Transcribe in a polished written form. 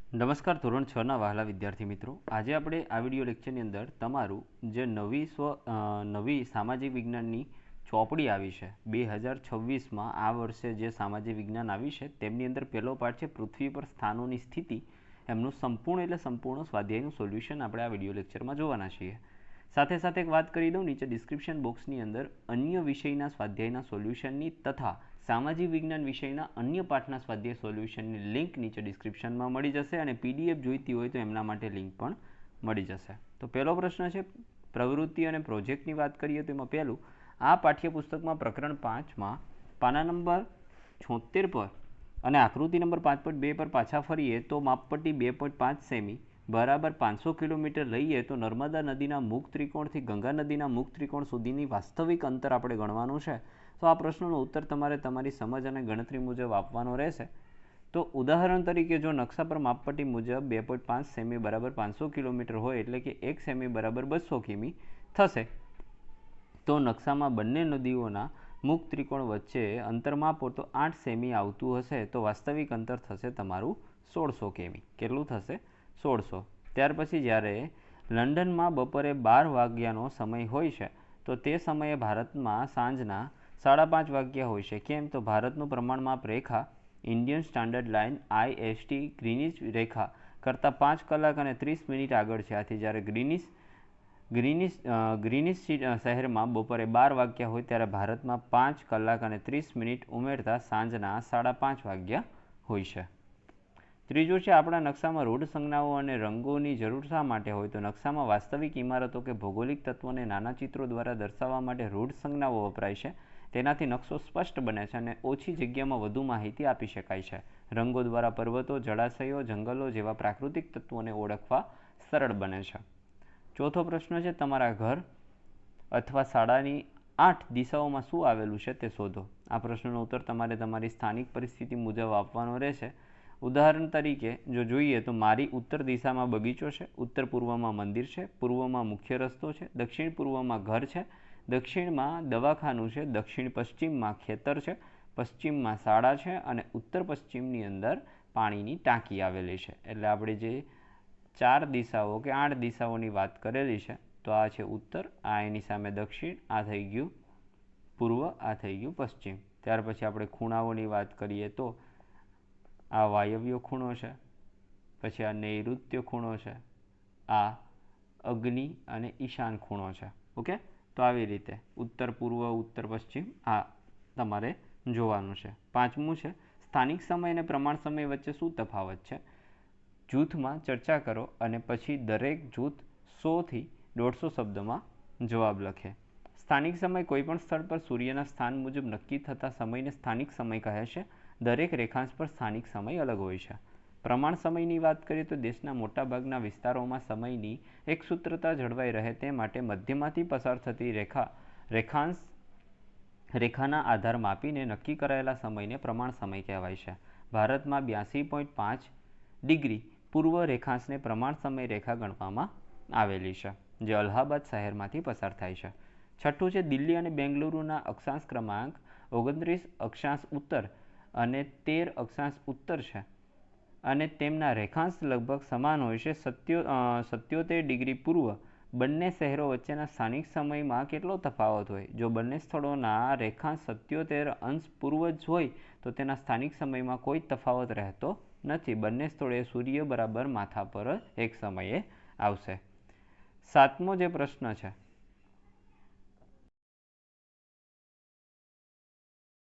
નમસ્કાર ધોરણ 6 ના વહાલા વિદ્યાર્થી મિત્રો, આજે આપણે આ વિડિયો લેક્ચરની અંદર તમારું જે નવી સામાજિક વિજ્ઞાનની ચોપડી આવી છે 2026માં આ વર્ષે જે સામાજિક વિજ્ઞાન આવી છે તેમની અંદર પહેલો પાઠ છે પૃથ્વી પર સ્થાનોની સ્થિતિ, એમનું સંપૂર્ણ સ્વાધ્યાયનું સોલ્યુશન આપણે આ વિડિયો લેક્ચરમાં જોવાના છીએ. સાથે સાથે એક વાત કરી દઉં, નીચે ડિસ્ક્રિપ્શન બોક્સની અંદર અન્ય વિષયના સ્વાધ્યાયના સોલ્યુશનની તથા સામાજિક વિજ્ઞાન વિષયના અન્ય પાઠના સ્વાધ્યાય સોલ્યુશનની લિંક નીચે ડિસ્ક્રિપ્શનમાં મળી જશે અને પીડીએફ જોઈતી હોય તો એમના માટે લિંક પણ મળી જશે. તો પહેલો પ્રશ્ન છે પ્રવૃત્તિ અને પ્રોજેક્ટની વાત કરીએ તો એમાં પહેલું આ પાઠ્યપુસ્તકમાં પ્રકરણ 5માં પાના નંબર 76 પર અને આકૃતિ નંબર 5.2 પર પાછા ફરીએ તો માપપટ્ટી 2.5 સેમી બરાબર 500 કિલોમીટર લઈએ તો નર્મદા નદીના મુખ ત્રિકોણથી ગંગા નદીના મુખ ત્રિકોણ સુધીની વાસ્તવિક અંતર આપણે ગણવાનું છે. તો આ પ્રશ્નનો ઉત્તર તમારે તમારી સમજ અને ગણતરી મુજબ આપવાનો રહેશે. તો ઉદાહરણ તરીકે જો નકશા પર માપપટ્ટી મુજબ 2.5 સેમી બરાબર 500 કિલોમીટર હોય એટલે કે 1 સેમી બરાબર 200 કિમી થશે, તો નકશામાં બંને નદીઓના મુખ ત્રિકોણ વચ્ચે અંતર માપો તો 8 સેમી આવતું હશે, તો વાસ્તવિક અંતર થશે તમારું 1600 કિમી. કેટલું થશે? 1600. ત્યાર પછી જ્યારે લંડનમાં બપોરે 12 વાગ્યાનો સમય હોય છે તો તે સમયે ભારતમાં સાંજના 5:30 વાગ્યા હોય છે. કેમ? તો ભારતનું પ્રમાણમાપ રેખા Indian standard line IST Greenwich રેખા કરતાં 5 કલાક અને 30 મિનિટ આગળ છે. આથી જ્યારે ગ્રીનિચ શહેરમાં બપોરે 12 વાગ્યા હોય ત્યારે ભારતમાં 5 કલાક અને 30 મિનિટ ઉમેરતા સાંજના 5:30 વાગ્યા હોય છે. ત્રીજું છે આપણા નકશામાં રોડ સંજ્ઞાઓ અને રંગોની જરૂર શા માટે હોય? તો નકશામાં વાસ્તવિક ઇમારતો કે ભૌગોલિક તત્વોને નાના ચિત્રો દ્વારા દર્શાવવા માટે રોડ સંજ્ઞાઓ વપરાય છે. તેનાથી નકશો સ્પષ્ટ બને છે અને ઓછી જગ્યામાં વધુ માહિતી આપી શકાય છે. રંગો દ્વારા પર્વતો, જળાશયો, જંગલો જેવા પ્રાકૃતિક તત્વોને ઓળખવા સરળ બને છે. ચોથો પ્રશ્ન છે તમારા ઘર અથવા શાળાની 8 દિશાઓમાં શું આવેલું છે તે શોધો. આ પ્રશ્નનો ઉત્તર તમારે તમારી સ્થાનિક પરિસ્થિતિ મુજબ આપવાનો રહેશે. ઉદાહરણ તરીકે જો જોઈએ તો મારી ઉત્તર દિશામાં બગીચો છે, ઉત્તર પૂર્વમાં મંદિર છે, પૂર્વમાં મુખ્ય રસ્તો છે, દક્ષિણ પૂર્વમાં ઘર છે, દક્ષિણમાં દવાખાનું છે, દક્ષિણ પશ્ચિમમાં ખેતર છે, પશ્ચિમમાં શાળા છે અને ઉત્તર પશ્ચિમની અંદર પાણીની ટાંકી આવેલી છે. એટલે આપણે જે 4 દિશાઓ કે 8 દિશાઓની વાત કરેલી છે તો આ છે ઉત્તર, આ એની સામે દક્ષિણ, આ થઈ ગયું પૂર્વ, આ થઈ ગયું પશ્ચિમ. ત્યાર પછી આપણે ખૂણાઓની વાત કરીએ તો આ વાયવ્ય ખૂણો છે, પછી આ નૈઋત્ય ખૂણો છે, આ અગ્નિ અને ઈશાન ખૂણો છે. ઓકે, તો આવી રીતે ઉત્તર પૂર્વ, ઉત્તર પશ્ચિમ આ તમારે જોવાનું છે. પાંચમું છે સ્થાનિક સમય અને પ્રમાણ સમય વચ્ચે શું તફાવત છે? જૂથમાં ચર્ચા કરો અને પછી દરેક જૂથ 100 થી 150 શબ્દમાં જવાબ લખે. સ્થાનિક સમય કોઈપણ સ્થળ પર સૂર્યના સ્થાન મુજબ નક્કી થતા સમયને સ્થાનિક સમય કહે છે. દરેક રેખાંશ પર સ્થાનિક સમય અલગ હોય છે. પ્રમાણ સમયની વાત કરીએ તો દેશના મોટાભાગના વિસ્તારોમાં સમયની એક સૂત્રતા જળવાઈ રહે તે માટે મધ્યમાંથી પસાર થતી રેખાના આધાર માપીને નક્કી કરાયેલા સમયને પ્રમાણ સમય કહેવાય છે. ભારતમાં 82.5 ડિગ્રી પૂર્વ રેખાંશને પ્રમાણ સમય રેખા ગણવામાં આવેલી છે, જે અલ્હાબાદ શહેરમાંથી પસાર થાય છે. છઠ્ઠું છે દિલ્હી અને બેંગલુરુના અક્ષાંશ ક્રમાંક 29 અક્ષાંશ ઉત્તર અને 13 અક્ષાંશ ઉત્તર છે અને તેમના રેખાંશ લગભગ સમાન હોય છે. 77 ડિગ્રી પૂર્વ. બંને શહેરો વચ્ચેના સ્થાનિક સમયમાં કેટલો તફાવત હોય? જો બંને સ્થળોના રેખાંશ 77 અંશ પૂર્વ જ હોય તો તેના સ્થાનિક સમયમાં કોઈ તફાવત રહેતો નથી. બંને સ્થળોએ સૂર્ય બરાબર માથા પર એક સમયે આવશે. સાતમો જે પ્રશ્ન છે